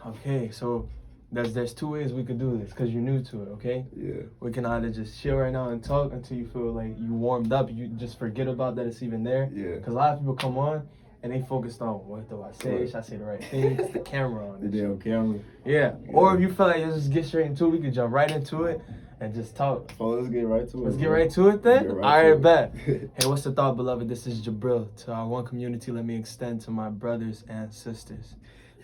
Okay, so there's two ways we could do this because you're new to it, okay? Yeah. We can either just chill right now and talk until you feel like you warmed up, you just forget about that it's even there. Yeah. Because a lot of people come on and they focused on what do I say? Right. Should I say the right thing? It's the camera on. The and damn shit. camera. Yeah. Or if you feel like you just get straight into it, we could jump right into it and just talk. So let's get right to it. Let's get right to it then? Get right All to right, it. bet. Hey, what's the thought, beloved? This is Jabril. To our one community, let me extend to my brothers and sisters.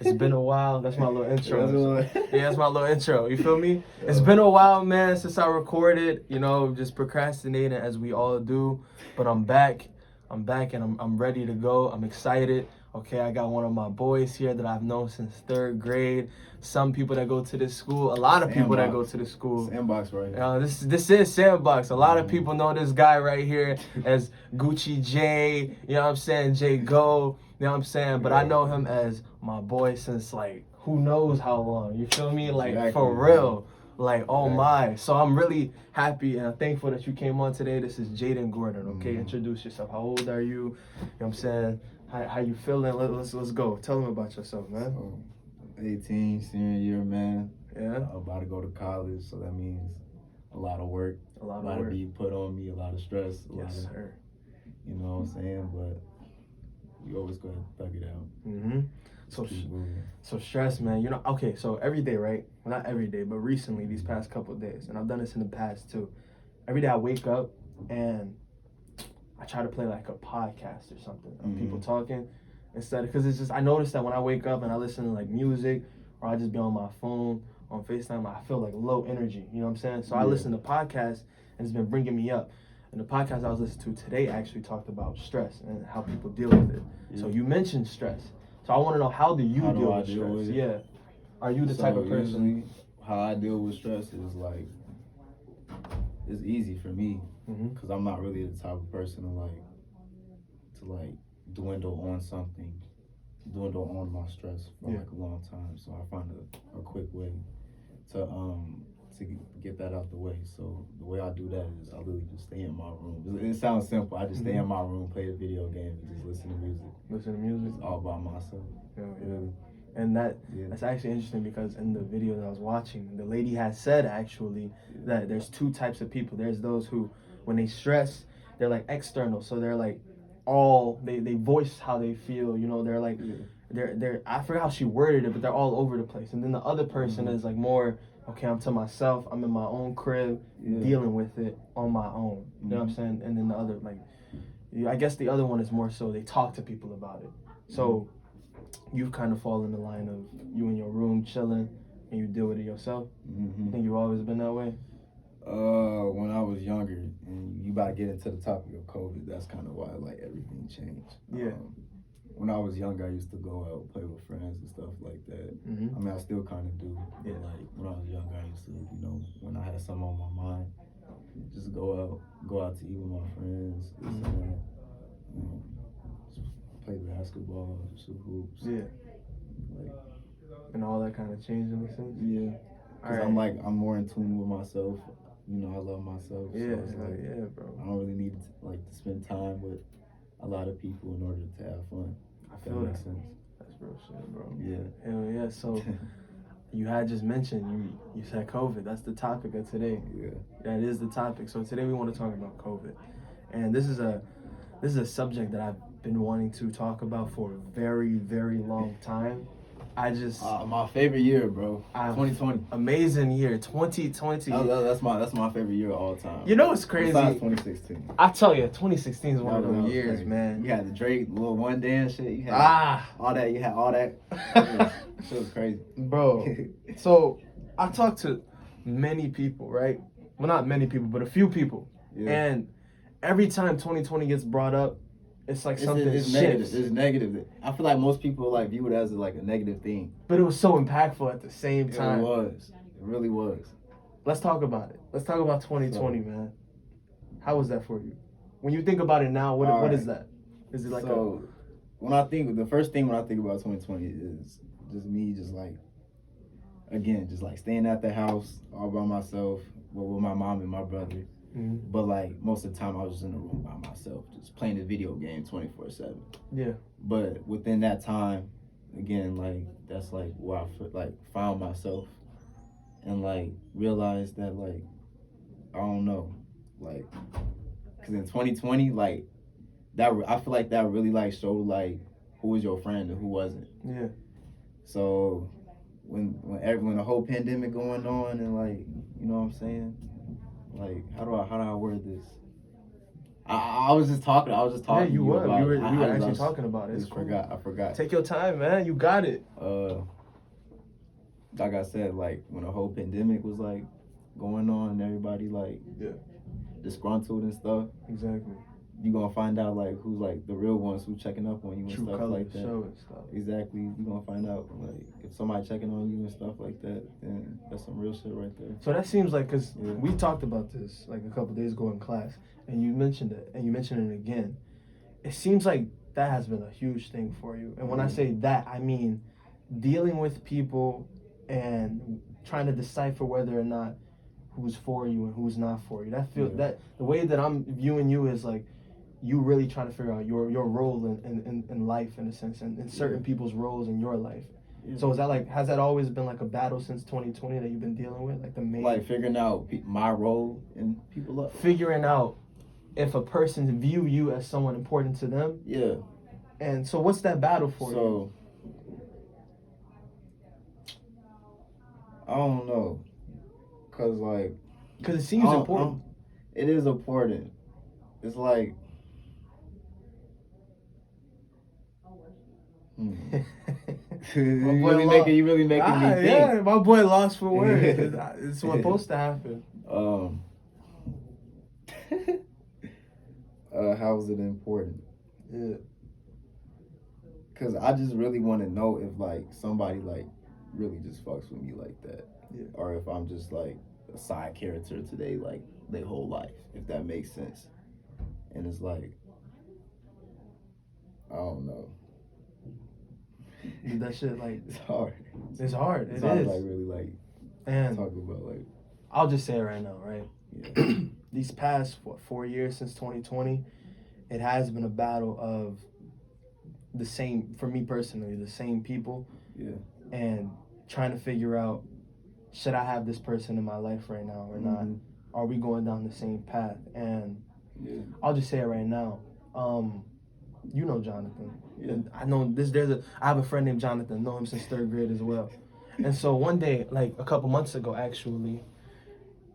It's been a while. That's my little intro. Yeah, that's my little intro. You feel me? It's been a while, man, since I recorded. You know, just procrastinating as we all do. But I'm back. I'm back and I'm ready to go. I'm excited. Okay, I got one of my boys here that I've known since third grade. Some people that go to this school, a lot of people that go to this school. Sandbox, right? This is Sandbox. A lot of people know this guy right here as Gucci J. You know what I'm saying? J Go. You know what I'm saying? But I know him as my boy since like who knows how long. You feel me? Like Exactly, for man. real. Like, oh Exactly. my. So I'm really happy and thankful that you came on today. This is Jaden Gordon, okay? Mhm. Introduce yourself. How old are you? You know what I'm saying? How you feeling? Let's go. Tell them about yourself, man. 18, senior year, man. Yeah. About to go to college, so that means a lot of work. A lot of to work. be put on me, a lot of stress. A lot Yes, of, sir. you know what I'm saying? But you always gotta thug it out. Mm-hmm. Keep moving. So stress, man. You know, okay, so every day, right? Well, not every day, but recently, these past couple of days, and I've done this in the past too. Every day I wake up and I try to play like a podcast or something of people talking instead of, because it's just, I noticed that when I wake up and I listen to like music or I just be on my phone, on FaceTime, I feel like low energy, you know what I'm saying? So I listen to podcasts and it's been bringing me up. And the podcast I was listening to today actually talked about stress and how people deal with it. Yeah. So you mentioned stress. So I want to know, how do you deal with stress? With it? Yeah. Are you the type of person? Usually, how I deal with stress is like, it's easy for me because I'm not really the type of person to dwindle on something, dwindle on my stress for like a long time. So I find a quick way to get that out the way. So the way I do that is I literally just stay in my room. It sounds simple. I just stay in my room, play a video game, and just listen to music. Listen to music? It's all by myself. Yeah. And that's actually interesting because in the video that I was watching, the lady had said actually that there's two types of people. There's those who, when they stress, they're like external. So they're like they voice how they feel, you know, they're like they're I forgot how she worded it, but they're all over the place. And then the other person is like more, okay, I'm to myself, I'm in my own crib, dealing with it on my own. You know what I'm saying? And then the other, like, I guess the other one is more so they talk to people about it. So you've kind of fallen in the line of you in your room chilling and you deal with it yourself. You think you've always been that way? When I was younger, and you about to get into the topic of COVID, that's kind of why like everything changed. Yeah. When I was younger, I used to go out, play with friends and stuff like that. I mean, I still kind of do. But like when I was younger, I used to, you know, when I had something on my mind, just go out to eat with my friends, just play basketball, shoot hoops. Yeah. Like, and all that kind of changed in a sense? Yeah. Because I'm more in tune with myself. You know, I love myself. Yeah, so it's like, yeah, bro. I don't really need to spend time with a lot of people in order to have fun. I feel that makes sense. That's real shit, bro. Yeah. Hell yeah. So you had just mentioned, you said COVID. That's the topic of today. Yeah. That is the topic. So today we want to talk about COVID. And this is a subject that I've been wanting to talk about for a very, very long time. My favorite year, bro. 2020. Amazing year, 2020. That's my favorite year of all time. You know what's crazy? Besides 2016. I tell you, 2016 is one of those years, crazy. man. You had the Drake, Lil One Dance shit. You had all that. You had all that. Shit was crazy, bro. So I talked to many people, right? Well, not many people, but a few people. Yeah. And every time 2020 gets brought up, it's like something it's shifts. It's negative. I feel like most people like view it as like a negative thing. But it was so impactful at the same time. It was. It really was. Let's talk about it. Let's talk about 2020, man. How was that for you? When you think about it now, what is that? Is it like the first thing when I think about 2020 is just me just like staying at the house all by myself with my mom and my brother. But like most of the time I was just in the room by myself, just playing the video game 24/7. Yeah. But within that time, again, like that's like where I like found myself and like realized that like I don't know, like because in 2020 like that I feel like that really like showed like who was your friend and who wasn't. Yeah. So when the whole pandemic going on and like you know what I'm saying, like how do I word this? I was just talking. I was just talking. Yeah, you to you were. about We were. it. We were I actually just, talking about it. It's just cool. forgot. I forgot. Take your time, man. You got it. Like I said, like when the whole pandemic was like going on and everybody like disgruntled and stuff. Exactly. You gonna find out like who's like the real ones who checking up on you and True stuff colors like that. show and stuff. Exactly. You gonna find out like if somebody checking on you and stuff like that, then that's some real shit right there. So that seems like because we talked about this like a couple days ago in class, and you mentioned it, and you mentioned it again. It seems like that has been a huge thing for you. And when I say that, I mean dealing with people and trying to decipher whether or not who's for you and who's not for you. That the way that I'm viewing you is like you really trying to figure out your role in life in a sense, and in certain people's roles in your life. So is that like, has that always been like a battle since 2020 that you've been dealing with, like the main, like figuring out my role in people up, figuring out if a person view you as someone important to them? Yeah. And so what's that battle for you? So I don't know, cause it seems important. It is important. It's like. You really making me think. Yeah, my boy lost for words. It's what's supposed to happen. How is it important? Yeah. Cause I just really want to know if like somebody like really just fucks with me like that, or if I'm just like a side character today, like their whole life, if that makes sense. And it's like, I don't know. That shit like it's hard. It's hard. It's hard, like really like and talk about like. I'll just say it right now, right? Yeah. These past 4 years since 2020, it has been a battle of the same, for me personally, the same people. Yeah. And trying to figure out, should I have this person in my life right now or not? Are we going down the same path? And I'll just say it right now. You know Jonathan. Yeah. And I know I have a friend named Jonathan, know him since 3rd grade as well. And so one day, like a couple months ago actually,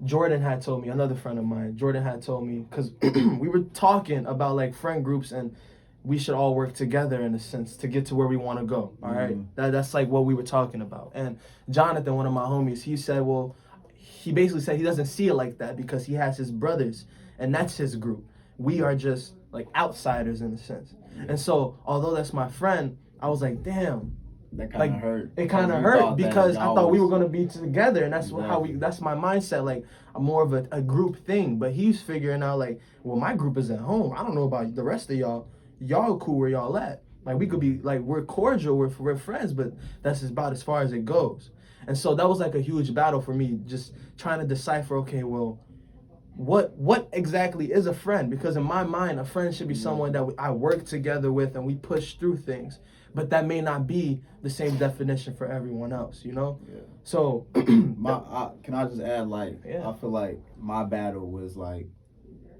Jordan had told me, another friend of mine, Jordan had told me, because we were talking about like friend groups and we should all work together in a sense to get to where we want to go. All right. That's like what we were talking about. And Jonathan, one of my homies, he said, well, he basically said he doesn't see it like that because he has his brothers and that's his group. We are just like outsiders in a sense. And so, although that's my friend, I was like, damn. That kind of hurt. It kind of hurt because I thought we were gonna be together, and that's that's my mindset. Like, I'm more of a group thing. But he's figuring out like, well, my group is at home. I don't know about the rest of y'all. Y'all cool where y'all at. Like, we could be like, we're cordial, we're friends, but that's about as far as it goes. And so that was like a huge battle for me, just trying to decipher. Okay, well, what exactly is a friend? Because in my mind, a friend should be someone that I work together with and we push through things. But that may not be the same definition for everyone else, you know? Yeah. So, can I just add, like, I feel like my battle was like,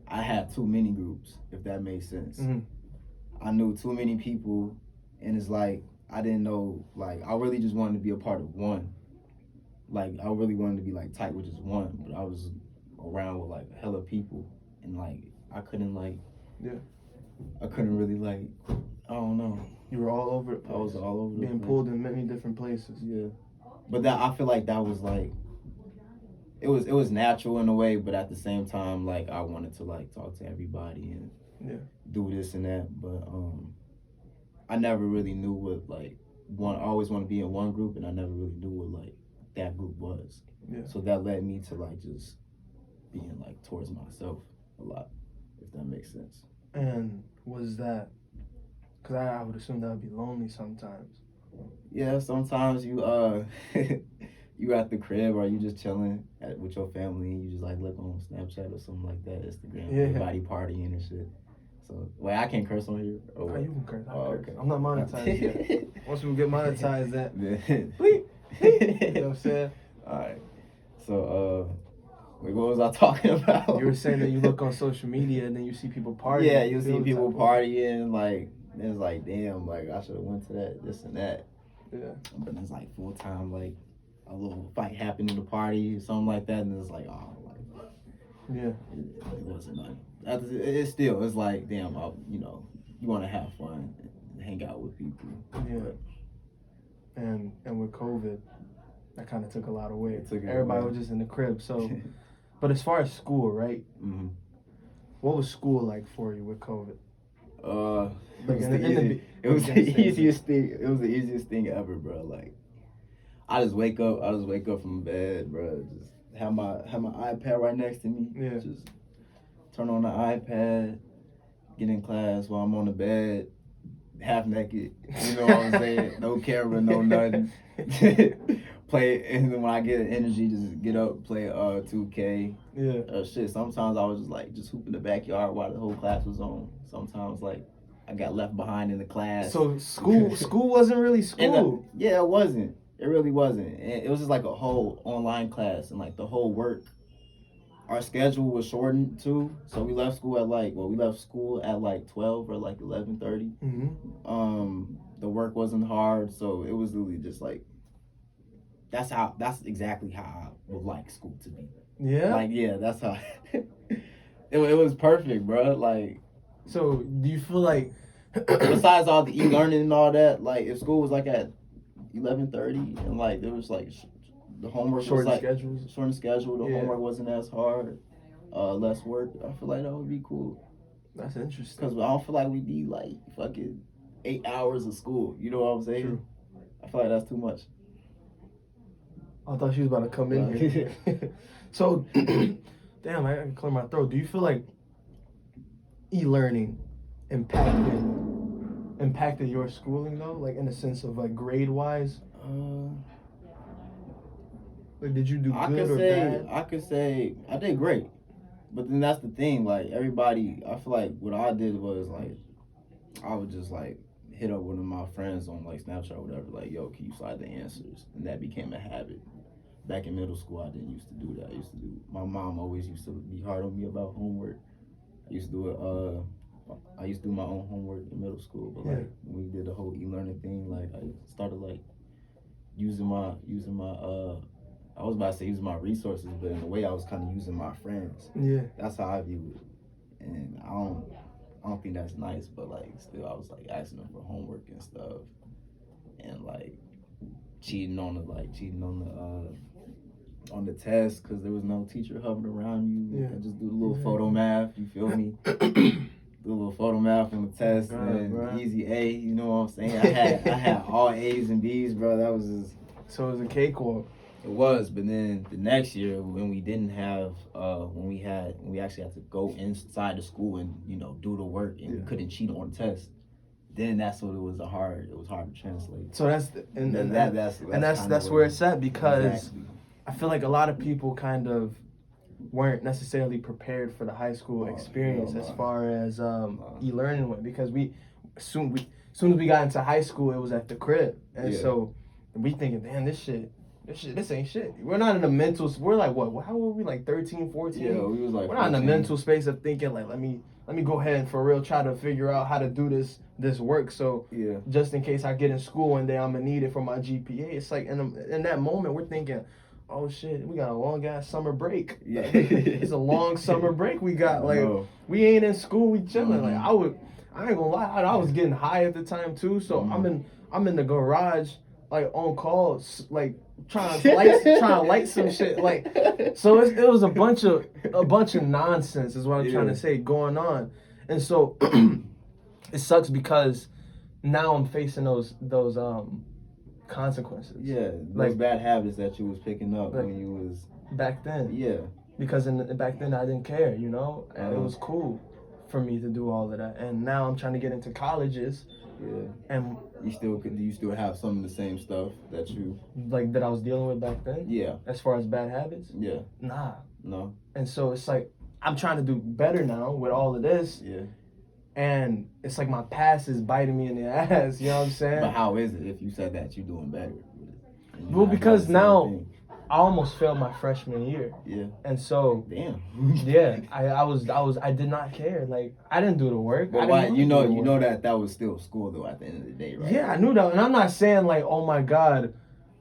I had too many groups, if that makes sense. I knew too many people, and it's like, I didn't know, like, I really just wanted to be a part of one. Like, I really wanted to be, like, tight with just one, but I was around with, like, hella people, and, like, I couldn't, like, I couldn't really, like, I don't know. You were all over it. I was all over being pulled in many different places. Yeah. But that, I feel like that was, like, it was natural in a way, but at the same time, like, I wanted to, like, talk to everybody and do this and that, but, I never really knew what, like, I always want to be in one group, and I never really knew what, like, that group was. Yeah. So that led me to, like, just being, like, towards myself a lot, if that makes sense. And was that, because I would assume that would be lonely sometimes. Yeah, sometimes you you at the crib or you just chilling with your family and you just like look on Snapchat or something like that, Instagram, everybody partying and shit. So wait, I can't curse on here. Oh, what? you can curse. I Oh, curse. okay. I'm not monetized yet. Once we get monetized, that Then- bleep. You know what I'm saying? All right. So wait, what was I talking about? You were saying that you look on social media and then you see people partying. Yeah, you see feel the people type of- partying, like it's like damn, like I should have went to that, this and that. Yeah. But it's like full time, like a little fight happened in the party, something like that, and it's like, oh, like Yeah. it wasn't nothing. It's still, it's like damn, you know, you want to have fun, and hang out with people. Yeah. And with COVID, that kind of took a lot away. It took it Everybody away. was just in the crib. So, but as far as school, right? Mm-hmm. What was school like for you with COVID? It Like was in the the- in the easy- be- it was in the the stages. easiest thing. It was the easiest thing ever, bro. Like, I just wake up from bed, bro. Just have my iPad right next to me. Yeah. Just turn on the iPad, get in class while I'm on the bed, half naked. You know what I'm saying? No camera, no nothing. Play, and then when I get energy, just get up, play 2K. Yeah. Shit. Sometimes I was just hoop in the backyard while the whole class was on. Sometimes like I got left behind in the class. So school wasn't really And, school. yeah, it wasn't. It really wasn't. And it was just like a whole online class, and like the whole work. Our schedule was shortened too, so we left school at we left school at like 12 or like 11:30. Mm-hmm. The work wasn't hard, so it was literally just like that's exactly how I would like school to be. Yeah. Like yeah, that's how it was perfect, bro. Like So do you feel like besides all the e-learning and all that, like if school was like at 11:30 and like there was like the homework short was like schedules? shortened schedule, the Yeah. homework wasn't as hard, less work, I feel like that would be cool. That's interesting. Because I don't feel like we need like fucking 8 hours of school. You know what I'm saying? True. I feel like that's too much. I thought she was about to come in here. So, damn, I can clear my throat. Do you feel like e-learning impacted your schooling though, like in the sense of like grade wise? Like, did you do good or bad? I could say I did great. But then that's the thing, like everybody, I feel like what I did was like, I would just like hit up one of my friends on like Snapchat or whatever, like, yo, can you slide the answers? And that became a habit. Back in middle school, I didn't used to do that. My mom always used to be hard on me about homework. I used to do it, I used to do my own homework in middle school, but like when we did the whole e-learning thing, like I started like using my I was about to say using my resources, but in a way I was kind of using my friends. Yeah. That's how I view it, and I don't think that's nice. But like, still, I was like asking them for homework and stuff, and like cheating on the test because there was no teacher hovering around you. Yeah. I just do the little photo math. You feel me? Do a little photo math on the test and bro. easy A. You know what I'm saying? I had all A's and B's, bro. That was just. So it was a cakewalk. It was, but then the next year when we didn't have, when we actually had to go inside the school and do the work and we couldn't cheat on the test, then that's what it was hard to translate. So that's that's what where it's at because exactly. I feel like a lot of people kind of weren't necessarily prepared for the high school experience as far as e-learning went because as soon as we got into high school it was at the crib and so we thinking damn this ain't shit. We're not in the mental. We're like what? How old were we? Like 13, 14? Yeah, we was like. We're not in the mental space of thinking like let me go ahead and for real try to figure out how to do this work. So just in case I get in school one day, I'm gonna need it for my GPA. It's like in that moment we're thinking, oh shit, we got a long ass summer break. Yeah, it's a long summer break we got. Like we ain't in school, we chilling. Like I ain't gonna lie, I was getting high at the time too. So I'm in the garage like on call like trying to light some shit like so it was a bunch of nonsense is what I'm trying to say going on, and so it sucks because now I'm facing those consequences. Yeah, like those bad habits that you was picking up like, when you was back then. Yeah, because back then I didn't care, and it was cool for me to do all of that, and now I'm trying to get into colleges. Yeah, and do you still have some of the same stuff that you like that I was dealing with back then? Yeah. As far as bad habits? Yeah. Nah. No. And so it's like I'm trying to do better now with all of this. Yeah. and it's like my past is biting me in the ass. You know what I'm saying? But how is it if you said that you're doing better? Well, because now I almost failed my freshman year. Yeah. And so damn. Yeah, I did not care. Like, I didn't do the work. But why, you know that was still school though at the end of the day, right? Yeah, I knew that, and I'm not saying like, oh my God,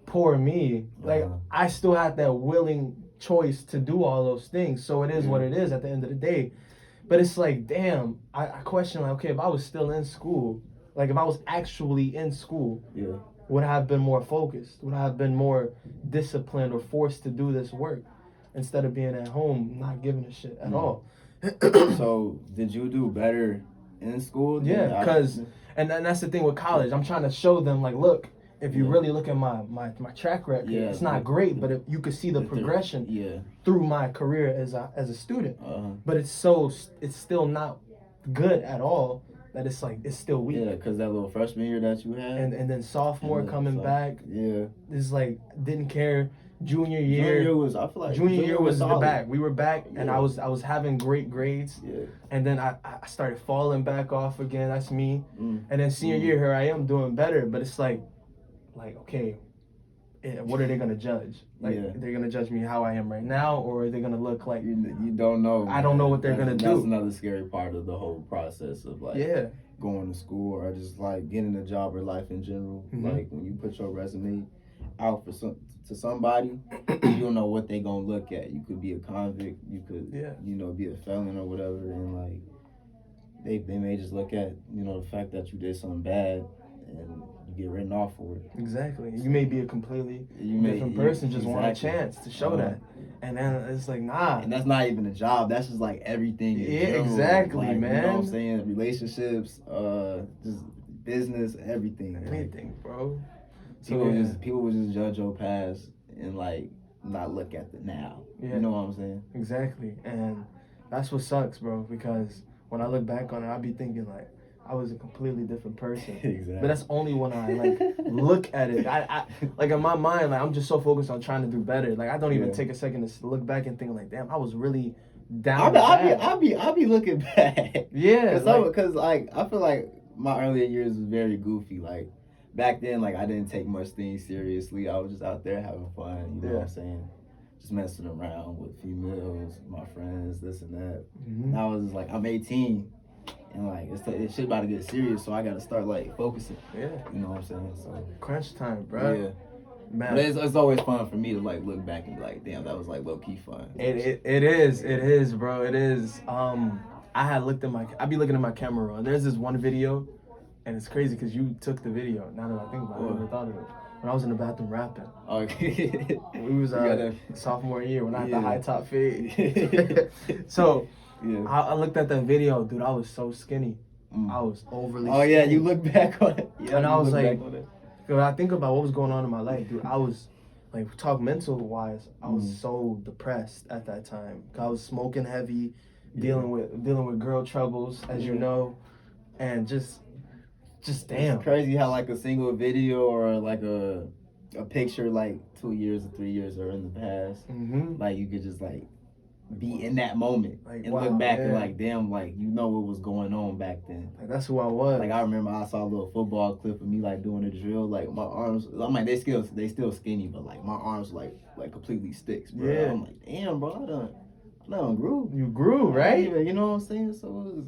poor me. Like, I still had that willing choice to do all those things. So it is what it is at the end of the day. But it's like, damn, I question like, okay, if I was still in school, like if I was actually in school, would I have been more focused? Would I have been more disciplined or forced to do this work instead of being at home not giving a shit at all? So did you do better in school? Yeah, because and that's the thing with college. I'm trying to show them like, look, if you really look at my track record, it's not great, but if you could see the progression through my career as a student. But it's still not good at all. That it's like it's still weak. Yeah, because that little freshman year that you had, and then sophomore coming back. Yeah, it's like didn't care. Junior year was, I feel like junior year was the back. We were back, and I was having great grades. Yeah. And then I started falling back off again. That's me. And then senior year, here I am doing better. But it's like okay, what are they gonna judge? Like they're gonna judge me how I am right now, or are they gonna look like you don't know? I don't know what they're gonna do. That's another scary part of the whole process of like going to school or just like getting a job or life in general. Like when you put your resume out to somebody, you don't know what they gonna look at. You could be a convict, you could be a felon or whatever, and like they may just look at the fact that you did something bad and you get written off for it. Exactly. You may be a completely different person, just want a chance to show that. And then it's like, nah. And that's not even a job. That's just like everything. Exactly, like, man. You know what I'm saying? Relationships, just business, everything. Anything, bro. People would just judge your past and like not look at the now. You know what I'm saying? Exactly. And that's what sucks, bro, because when I look back on it, I'll be thinking like I was a completely different person. Exactly. But that's only when I like look at it. I like in my mind, like I'm just so focused on trying to do better. Like I don't even take a second to look back and think like, damn, I was really down. I'll be looking back. Yeah. Because like I feel like my earlier years was very goofy. Like back then, like I didn't take much things seriously. I was just out there having fun. You know what I'm saying? Just messing around with females, my friends, this and that. Now it's like I'm 18. And like it's shit about to get serious, so I gotta start like focusing. Yeah, you know what I'm saying. So crunch time, bro. Yeah, man. But it's always fun for me to like look back and be like, damn, that was like low key fun. It is, bro. It is. I be looking at my camera roll, and there's this one video, and it's crazy because you took the video. Now that I think about it, I never thought of it. When I was in the bathroom rapping. Okay. We was sophomore year when I had the high top fade. So. Yeah. I looked at that video, dude. I was so skinny. I was overly skinny. Yeah, you look back on it. Yeah, and I was like, when I think about what was going on in my life, dude, I was, like, talk mental-wise, I was so depressed at that time. I was smoking heavy, dealing with girl troubles, as you know, and just damn. It's crazy how, like, a single video or, like, a picture, like, 2 years or 3 years or in the past, like, you could just, like, be in that moment and look back and like, damn, like what was going on back then. Like that's who I was. Like I remember I saw a little football clip of me like doing a drill. Like my arms, I'm like they still skinny, but like my arms like completely sticks, bro. Yeah. I'm like, damn, bro, I done grew. You grew, right? You know what I'm saying? So it was.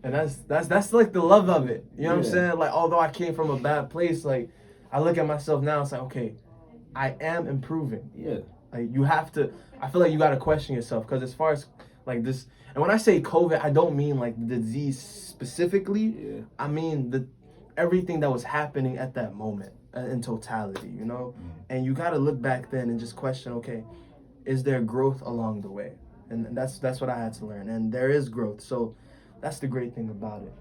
And that's like the love of it. You know what I'm saying? Like although I came from a bad place, like I look at myself now, it's like, okay, I am improving. Yeah. Like you have to. I feel like you got to question yourself because as far as like this, and when I say COVID, I don't mean like the disease specifically. Yeah. I mean everything that was happening at that moment in totality, you know? And you got to look back then and just question, okay, is there growth along the way? And that's what I had to learn. And there is growth. So that's the great thing about it.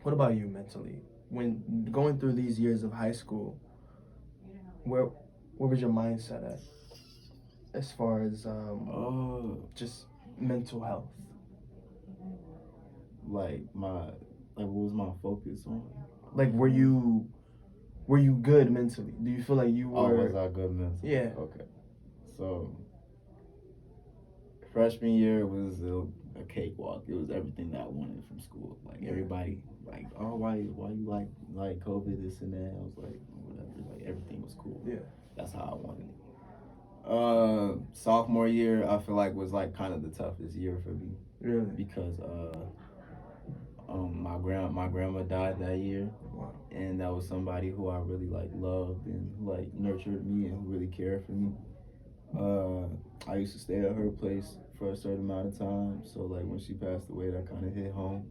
What about you mentally? When going through these years of high school, where was your mindset at? As far as just mental health, like what was my focus on? Like, were you good mentally? Do you feel like you were? Was I good mentally? Yeah. Okay. So freshman year was a cakewalk. It was everything that I wanted from school. Like everybody, like, oh, why you like COVID, this and that. I was like, whatever. Like everything was cool. Yeah. That's how I wanted it. Sophomore year, I feel like was like kind of the toughest year for me. Really? Because my grandma died that year. Wow. And that was somebody who I really like loved and who like nurtured me and who really cared for me. I used to stay at her place for a certain amount of time, so like when she passed away, that kind of hit home.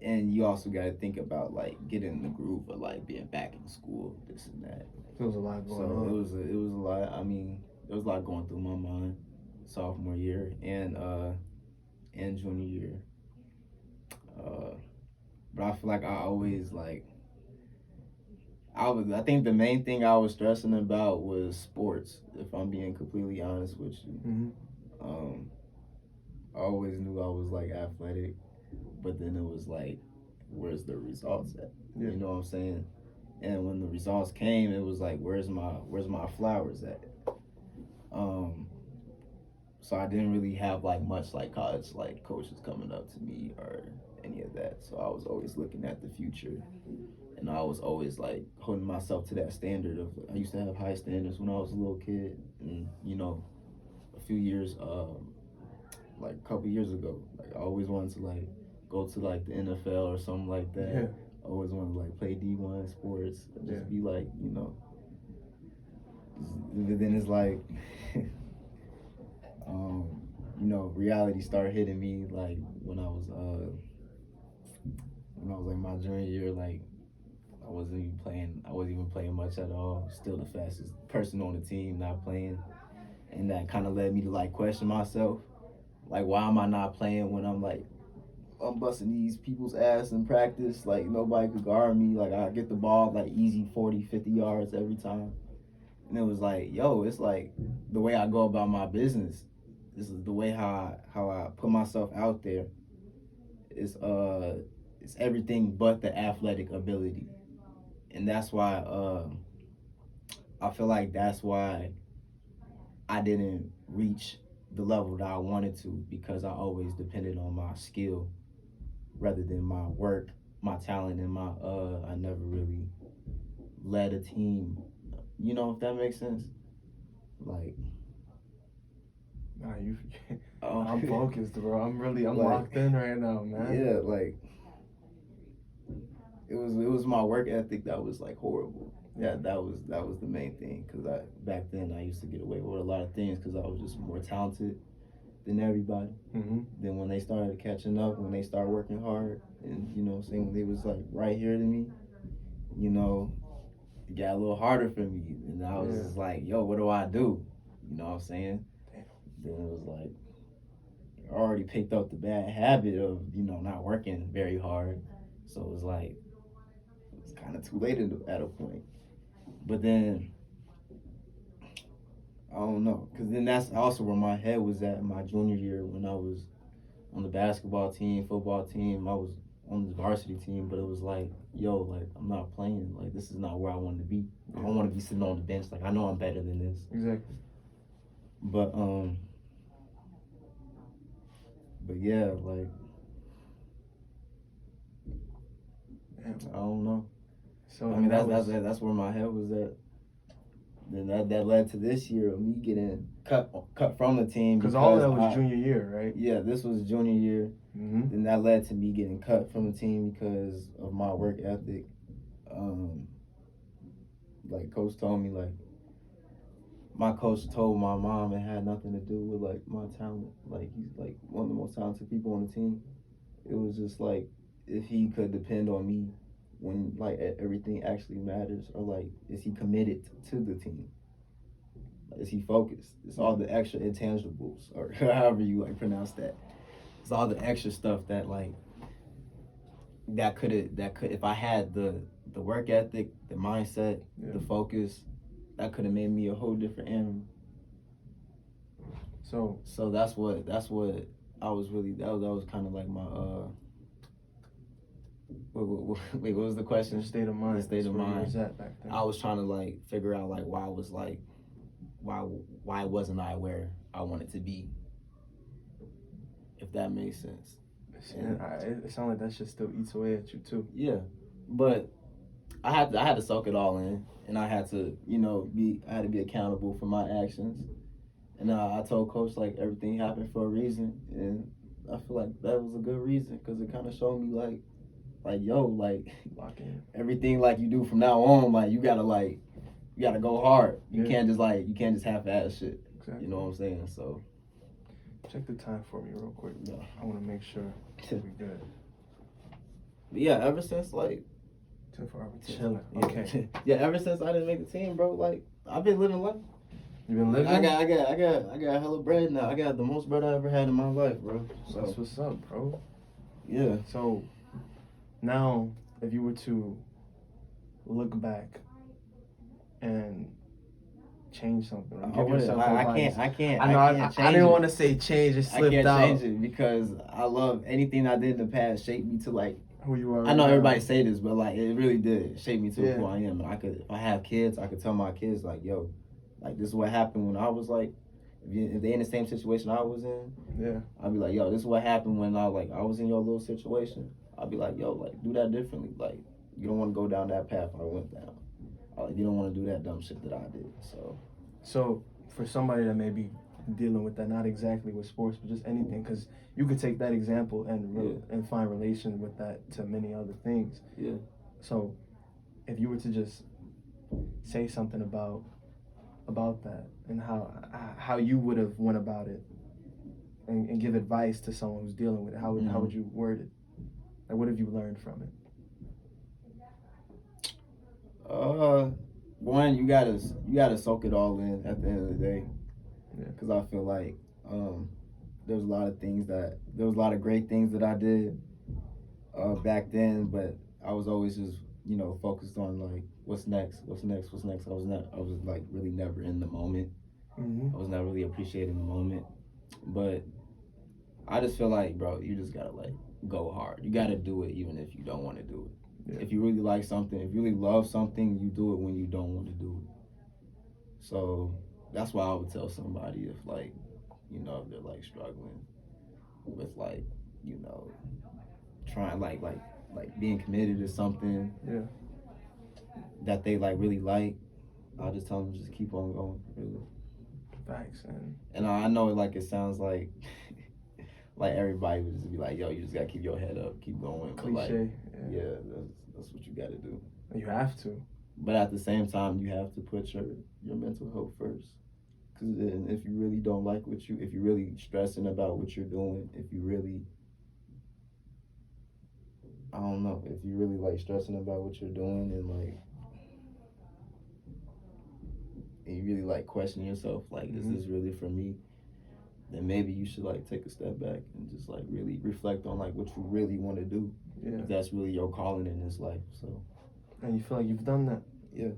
And you also got to think about like getting in the groove of like being back in school, this and that. There was a lot going on. It was a lot. I mean, there was a lot going through my mind sophomore year and junior year. But I feel like I always like. I think the main thing I was stressing about was sports, if I'm being completely honest with you. Mm-hmm. I always knew I was like athletic, but then it was like, where's the results at? Yeah. You know what I'm saying? And when the results came, it was like, where's my flowers at? So I didn't really have like much like college like coaches coming up to me or any of that. So I was always looking at the future. And I was always like holding myself to that standard of, I used to have high standards when I was a little kid. And, you know, a few years, like a couple years ago, like I always wanted to like go to like the NFL or something like that. Yeah. I always wanted to like play D1 sports, just be like, you know. But then it's like, you know, reality started hitting me like when I was like my junior year, like I wasn't even playing much at all. Still the fastest person on the team, not playing. And that kind of led me to like question myself. Like, why am I not playing when I'm busting these people's ass in practice? Like, nobody could guard me. Like, I get the ball like easy 40, 50 yards every time. And it was like, yo, it's like the way I go about my business. This is the way how I put myself out there. It's everything but the athletic ability. And that's why I feel like that's why I didn't reach the level that I wanted to, because I always depended on my skill rather than my work, my talent, and I never really led a team. You know, if that makes sense? Like, nah, you I'm focused, bro. I'm like, locked in right now, man. Yeah, like it was my work ethic that was like horrible. Yeah, that was the main thing, because back then I used to get away with a lot of things because I was just more talented than everybody. Mm-hmm. Then when they started catching up, when they started working hard, and you know, saying they was like right here to me, you know, it got a little harder for me, and I was just like, yo, what do I do? You know what I'm saying? Damn. Then it was like, I already picked up the bad habit of, you know, not working very hard, so it was like, it was kind of too late at a point. But then, I don't know, because then that's also where my head was at my junior year when I was on the basketball team, football team. I was on the varsity team, but it was like, yo, like, I'm not playing. Like, this is not where I want to be. I don't want to be sitting on the bench. Like, I know I'm better than this. Exactly. But yeah, like, I don't know. So I mean, that's where my head was at. Then that led to this year of me getting cut from the team. Because all of that was junior year, right? Yeah, this was junior year. Mm-hmm. Then that led to me getting cut from the team because of my work ethic. Like coach told me, like, my coach told my mom it had nothing to do with like my talent. Like, he's like one of the most talented people on the team. It was just like, if he could depend on me when like everything actually matters, or like, is he committed to the team? Is he focused? It's all the extra intangibles, or however you like pronounce that. It's all the extra stuff that like that could if I had the work ethic, the mindset, the focus, that could have made me a whole different animal. So that's what I was really, that was kind of like my wait, what was the question? The state of mind. The state of mind. Where was that back then? I was trying to like figure out like why wasn't I where I want it to be. If that makes sense. It sounds like that shit still eats away at you too. Yeah, but I had to soak it all in, and I had to, I had to be accountable for my actions. And I told Coach like everything happened for a reason, and I feel like that was a good reason because it kind of showed me like yo, like Lock in. everything like you do from now on, like you gotta go hard. You Yeah. you can't just half-ass shit. Exactly. You know what I'm saying? So check the time for me real quick. Yeah. I want to make sure we're good. But yeah, ever since like 24 hours chilling. Yeah. Okay. Yeah, ever since I didn't make the team, bro, like I've been living life. You been living? I got hella bread now. I got the most bread I ever had in my life, bro. So That's what's up, bro. yeah. So now, if you were to look back and change something, or give yourself advice. I can't. I know. I didn't want to say change. It slipped out. I can't change it because I love anything I did in the past shaped me to like who you are. I know everybody say this, but like it really did shape me to Yeah. who I am. And if I have kids, I could tell my kids like, yo, like this is what happened when I was like, if they in the same situation I was in, Yeah. I'd be like, yo, this is what happened when I was in your little situation. I'd be like, yo, like do that differently. Like you don't want to go down that path I went down. You don't want to do that dumb shit that I did. So for somebody that may be dealing with that, not exactly with sports, but just anything, because you could take that example and find relation with that to many other things. Yeah. So if you were to just say something about that and how you would have went about it and give advice to someone who's dealing with it, how would you word it? Like what have you learned from it? One, you gotta soak it all in at the end of the day. Yeah. Because I feel like there was a lot of great things that I did back then, but I was always just focused on like what's next. I was like really never in the moment. Mm-hmm. I was not really appreciating the moment, but I just feel like, bro, you just gotta like go hard. You gotta do it even if you don't want to do it. Yeah. If you really like something, if you really love something, you do it when you don't want to do it. So that's why I would tell somebody if like, if they're like struggling with like, trying like being committed to something that they like really like, I'll just tell them just keep on going, really. Facts, and I know like it sounds like like everybody would just be like, yo, you just gotta keep your head up, keep going. Cliche. But like, yeah, that's what you gotta do. You have to. But at the same time, you have to put your mental health first. Because then if you really don't like if you're really stressing about what you're doing, if you really, I don't know, if you really like stressing about what you're doing and like, and you really like question yourself, like, is this really for me? Then maybe you should like take a step back and just like really reflect on like what you really want to do. Yeah. If that's really your calling in this life. So. And you feel like you've done that. Yeah.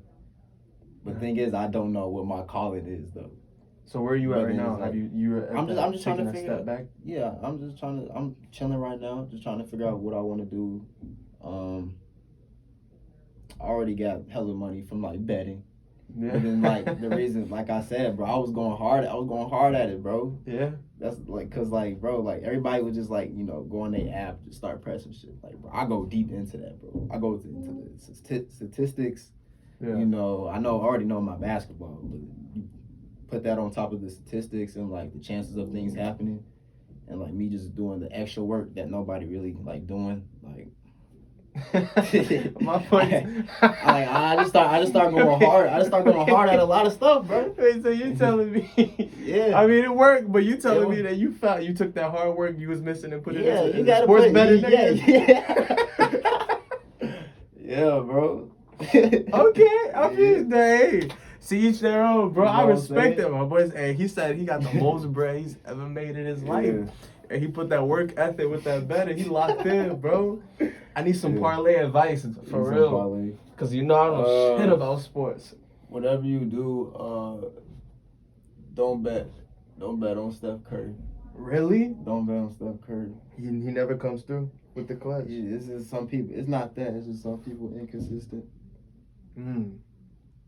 But the thing is, I don't know what my calling is though. So where are you at right now? Like, Have you're I'm just trying to figure step back? Yeah, I'm chilling right now, just trying to figure out what I want to do. I already got hella money from like betting. Yeah. But then like the reason, like I said, bro, I was going hard at it, bro. Yeah. That's like, cause like, bro, like everybody would just like, go on their app, just start pressing shit. Like, bro, I go deep into that, bro. I go into the statistics. Yeah. I already know my basketball, but you put that on top of the statistics and like the chances of things happening, and like me just doing the extra work that nobody really like doing, like. My point. I just start going hard. I just start going hard at a lot of stuff, bro. Wait, so you telling me? Yeah. I mean, it worked, but you telling me that you felt you took that hard work you was missing and put it into you gotta sports put, betting. Yeah, bro. Okay, I mean, hey, see each their own, bro. I respect it, my boys. Hey, he said he got the most bread he's ever made in his life. And he put that work ethic with that betting. He locked in, bro. I need some parlay advice for real. Because I don't know shit about sports. Whatever you do, don't bet. Don't bet on Steph Curry. Really? Don't bet on Steph Curry. He never comes through with the clutch. Yeah, it's just some people. It's not that. It's just some people inconsistent. Don't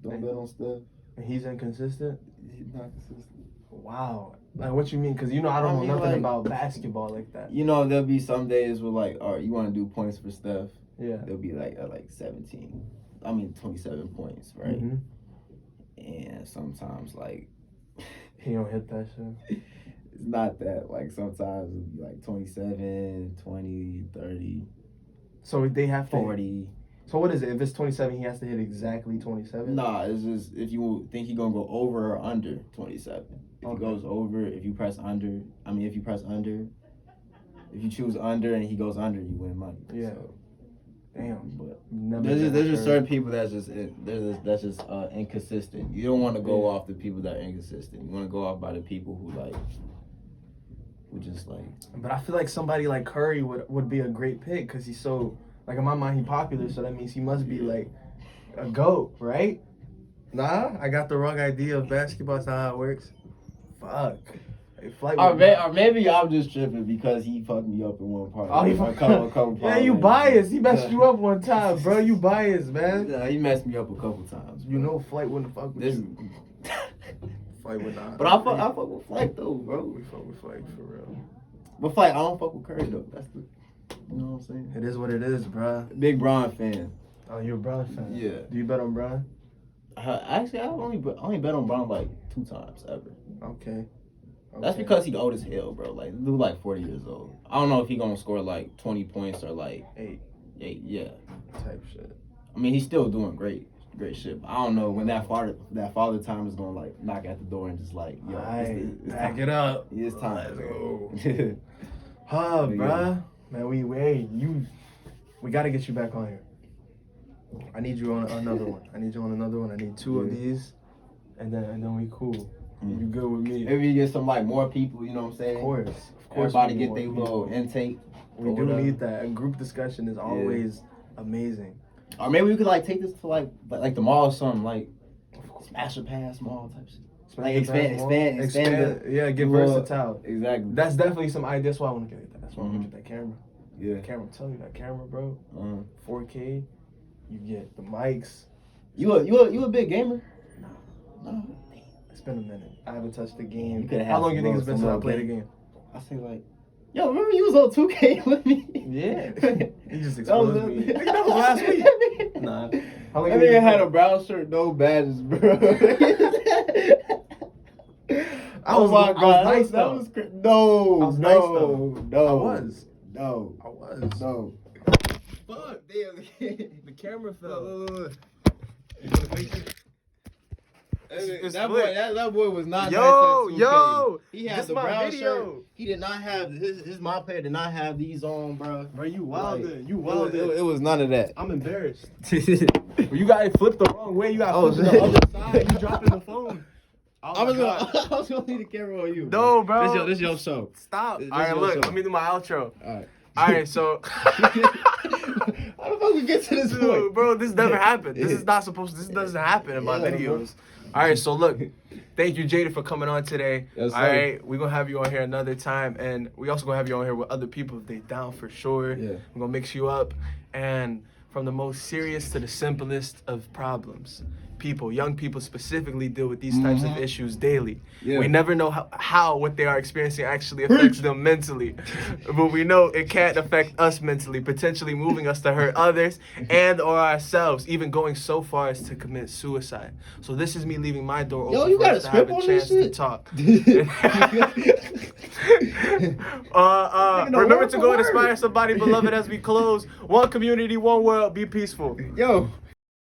bet on Steph. And he's inconsistent? He's not consistent. Wow. Like, what you mean? Because, you know, I don't know mean, nothing like, about basketball like that. You know, there'll be some days where, like, all right, you want to do points for Steph. Yeah. They'll be, like, at, like, 27 points, right? Mm-hmm. And sometimes, like... He don't hit that shit. It's not that. Like, sometimes it'll be, like, 27, 20, 30, So they have to... 40. So what is it? If it's 27, he has to hit exactly 27? Nah, it's just if you think he's going to go over or under 27. If he goes over, if you press under, if you choose under and he goes under, you win money. Yeah. So, damn. But Never there's just certain people that's just inconsistent. You don't want to go off the people that are inconsistent. You want to go off by the people who just like. But I feel like somebody like Curry would be a great pick because he's so, like, in my mind, he's popular, so that means he must be like a GOAT, right? Nah, I got the wrong idea of basketball. That's not how it works. Fuck. Hey, Or maybe I'm just tripping because he fucked me up in one part. Oh, he a couple yeah, you biased. He messed you up one time, bro. You biased, man. Yeah, he messed me up a couple times. Bro. You know, Flight wouldn't fuck with you. Flight would not. But I fuck with Flight though, bro. We fuck with Flight for real. But Flight, I don't fuck with Curry though. That's the, you know what I'm saying? It is what it is, bro. Big Bron fan. Oh, you're a Bron fan. Yeah. Do you bet on Bron? Actually, I only bet on Bron like 2 times ever. Okay. That's because he's old as hell, bro. Like, the dude like 40 years old. I don't know if he gonna score like 20 points or like 8, yeah. type shit. I mean, he's still doing great shit. But I don't know when that father time is gonna like knock at the door and just like, yo, it's back time. it up. It's time. Let's go. Huh, bruh. Man, we gotta get you back on here. I need you on another one. I need 2 of these, and then we cool. You good with me? Maybe you get some like more people. You know what I'm saying? Of course. Everybody get their little intake. We do need that. A group discussion is always amazing. Or maybe we could like take this to like the mall or something, like Smash or Pass mall type shit. Like expand. Yeah, get versatile. Exactly. That's definitely some idea. That's why I want to get that. That's why I want to get that camera. Yeah. The camera. I'm telling you, that camera, bro. 4K. You get the mics. You a big gamer? No. It's been a minute. I haven't touched the game. You How long do you think it's been since I played a game? I say like, yo, remember you was on 2K with me? Yeah. You just exposed me. That was last week. Nah. How long I think I had a brown shirt, no badges, bro. I was nice though. I was no. Fuck, damn. The camera fell. Look. It's That boy was not yo, nice at 2K. Yo, he had the brown shirt. He did not have his my player did not have these on, bro. Bro, you wildin'. Like, You wildin'. It was none of that. I'm embarrassed. You got it flipped the wrong way. You got flipped the other side. You dropping the phone. I was gonna leave the camera on you. No, bro. This your show. Stop. This All right, your look. show. Let me do my outro. All right, so. How the fuck we get to this point? Bro, this never happened. This is not supposed to. This doesn't happen in my videos. All right, so look. Thank you, Jada, for coming on today. Yes, sir. All right, we're going to have you on here another time. And we also going to have you on here with other people if they down for sure. Yeah. We're going to mix you up. And from the most serious to the simplest of problems, young people specifically deal with these types of issues daily. Yeah. We never know how what they are experiencing actually affects them mentally. But we know it can't affect us mentally, potentially moving us to hurt others and or ourselves, even going so far as to commit suicide. So this is me leaving my door open you for us to have a chance to talk. Remember to go and inspire somebody beloved as we close. One community, one world, be peaceful. Yo.